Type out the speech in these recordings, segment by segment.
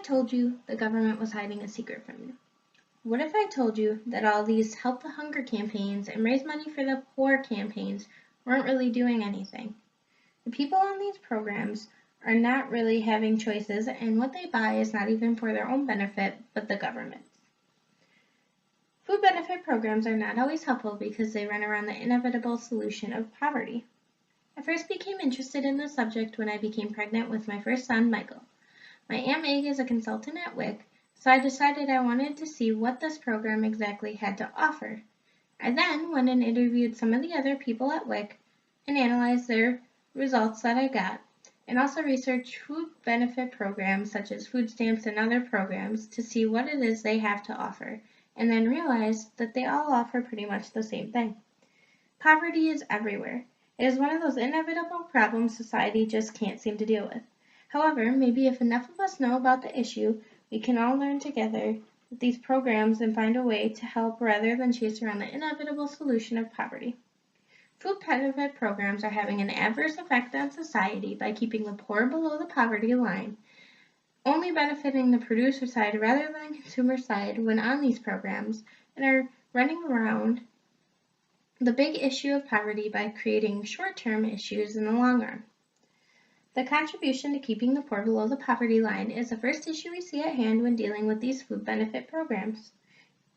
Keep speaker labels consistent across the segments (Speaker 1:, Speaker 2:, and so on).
Speaker 1: told you the government was hiding a secret from you? What if I told you that all these Help the Hunger campaigns and Raise Money for the Poor campaigns weren't really doing anything? The people on these programs are not really having choices, and what they buy is not even for their own benefit, but the government's. Food benefit programs are not always helpful because they run around the inevitable solution of poverty. I first became interested in this subject when I became pregnant with my first son, Michael. My Aunt Meg is a consultant at WIC, so I decided I wanted to see what this program exactly had to offer. I then went and interviewed some of the other people at WIC and analyzed their results that I got, and also researched food benefit programs such as food stamps and other programs to see what it is they have to offer, and then realized that they all offer pretty much the same thing. Poverty is everywhere. It is one of those inevitable problems society just can't seem to deal with. However, maybe if enough of us know about the issue, we can all learn together with these programs and find a way to help rather than chase around the inevitable solution of poverty. Food benefit programs are having an adverse effect on society by keeping the poor below the poverty line, only benefiting the producer side rather than the consumer side when on these programs, and are running around the big issue of poverty by creating short-term issues in the long run. The contribution to keeping the poor below the poverty line is the first issue we see at hand when dealing with these food benefit programs.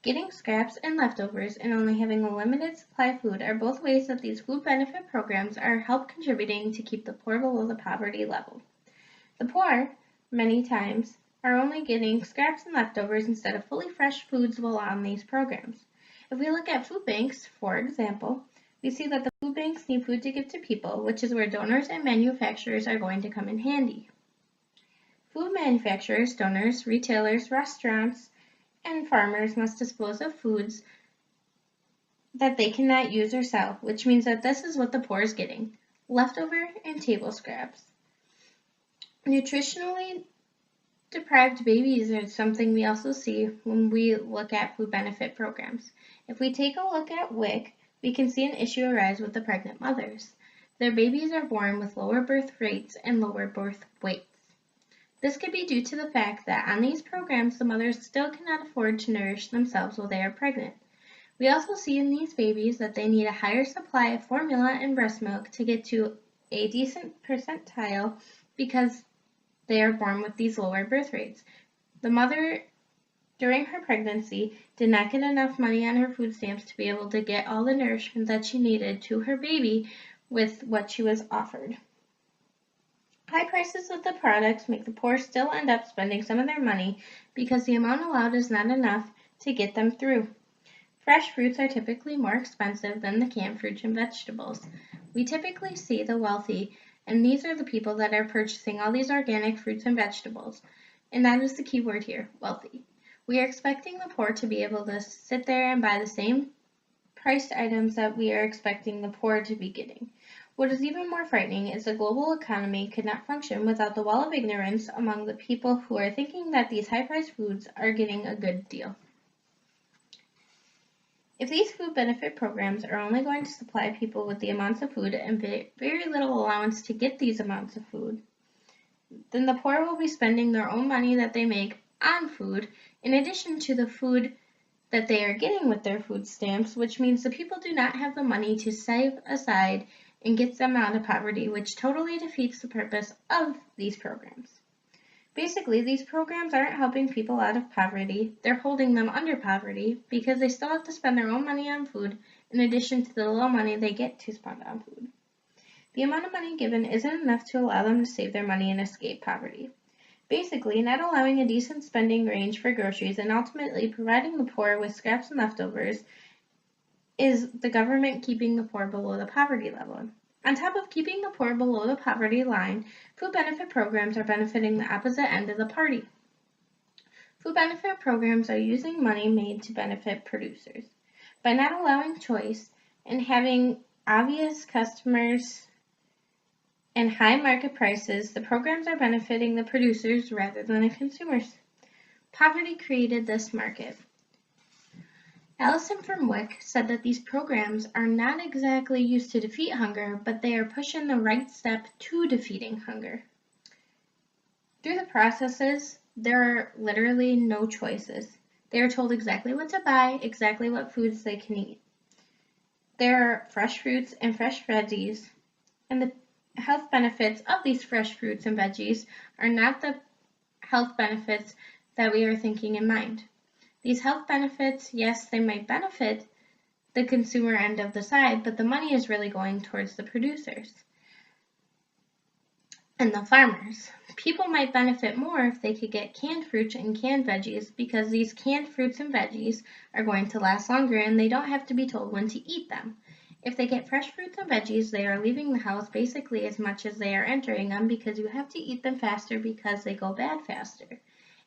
Speaker 1: Getting scraps and leftovers and only having a limited supply of food are both ways that these food benefit programs are help contributing to keep the poor below the poverty level. The poor, many times, are only getting scraps and leftovers instead of fully fresh foods while on these programs. If we look at food banks, for example, we see that the food banks need food to give to people, which is where donors and manufacturers are going to come in handy. Food manufacturers, donors, retailers, restaurants, and farmers must dispose of foods that they cannot use or sell, which means that this is what the poor is getting: leftover and table scraps. Nutritionally deprived babies are something we also see when we look at food benefit programs. If we take a look at WIC, we can see an issue arise with the pregnant mothers. Their babies are born with lower birth rates and lower birth weights. This could be due to the fact that on these programs, the mothers still cannot afford to nourish themselves while they are pregnant. We also see in these babies that they need a higher supply of formula and breast milk to get to a decent percentile because they are born with these lower birth rates. The mother, during her pregnancy, did not get enough money on her food stamps to be able to get all the nourishment that she needed to her baby with what she was offered. High prices of the products make the poor still end up spending some of their money because the amount allowed is not enough to get them through. Fresh fruits are typically more expensive than the canned fruits and vegetables. We typically see the wealthy, and these are the people that are purchasing all these organic fruits and vegetables. And that is the key word here, wealthy. We are expecting the poor to be able to sit there and buy the same priced items that we are expecting the poor to be getting. What is even more frightening is the global economy could not function without the wall of ignorance among the people who are thinking that these high-priced foods are getting a good deal. If these food benefit programs are only going to supply people with the amounts of food and very little allowance to get these amounts of food, then the poor will be spending their own money that they make on food in addition to the food that they are getting with their food stamps, which means the people do not have the money to save aside and get them out of poverty, which totally defeats the purpose of these programs. Basically, these programs aren't helping people out of poverty, they're holding them under poverty because they still have to spend their own money on food in addition to the little money they get to spend on food. The amount of money given isn't enough to allow them to save their money and escape poverty. Basically, not allowing a decent spending range for groceries and ultimately providing the poor with scraps and leftovers is the government keeping the poor below the poverty level. On top of keeping the poor below the poverty line, food benefit programs are benefiting the opposite end of the party. Food benefit programs are using money made to benefit producers. By not allowing choice and having obvious customers and high market prices, the programs are benefiting the producers rather than the consumers. Poverty created this market. Allison from WIC said that these programs are not exactly used to defeat hunger, but they are pushing the right step to defeating hunger. Through the processes there are literally no choices. They are told exactly what to buy, exactly what foods they can eat. There are fresh fruits and fresh veggies, and the health benefits of these fresh fruits and veggies are not the health benefits that we are thinking in mind. These health benefits, yes, they might benefit the consumer end of the side, but the money is really going towards the producers and the farmers. People might benefit more if they could get canned fruits and canned veggies because these canned fruits and veggies are going to last longer and they don't have to be told when to eat them. If they get fresh fruits and veggies, they are leaving the house basically as much as they are entering them because you have to eat them faster because they go bad faster.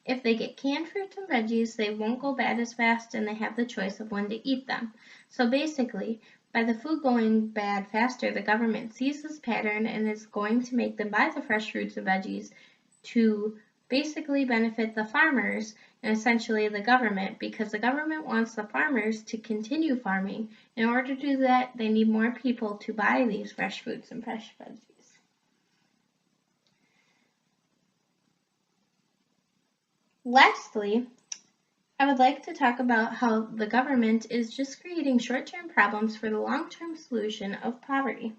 Speaker 1: If they get canned fruits and veggies, they won't go bad as fast and they have the choice of when to eat them. So basically, by the food going bad faster, the government sees this pattern and is going to make them buy the fresh fruits and veggies to basically benefit the farmers and essentially the government, because the government wants the farmers to continue farming. In order to do that, they need more people to buy these fresh fruits and fresh veggies. Lastly, I would like to talk about how the government is just creating short-term problems for the long-term solution of poverty.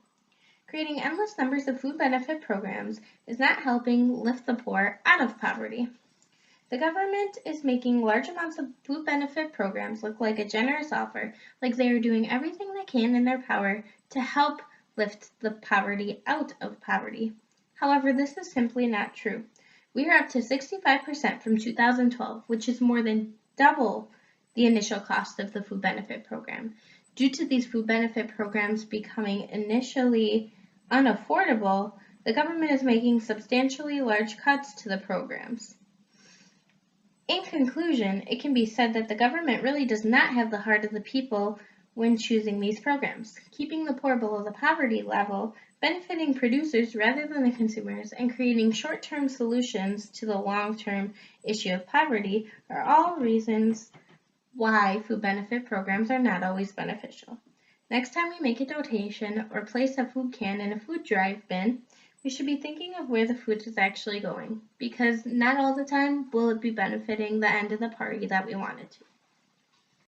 Speaker 1: Creating endless numbers of food benefit programs is not helping lift the poor out of poverty. The government is making large amounts of food benefit programs look like a generous offer, like they are doing everything they can in their power to help lift the poverty out of poverty. However, this is simply not true. We are up to 65% from 2012, which is more than double the initial cost of the food benefit program. Due to these food benefit programs becoming initially unaffordable, the government is making substantially large cuts to the programs. In conclusion, it can be said that the government really does not have the heart of the people when choosing these programs, keeping the poor below the poverty level, benefiting producers rather than the consumers, and creating short-term solutions to the long-term issue of poverty are all reasons why food benefit programs are not always beneficial. Next time we make a donation or place a food can in a food drive bin, we should be thinking of where the food is actually going, because not all the time will it be benefiting the end of the party that we want it to.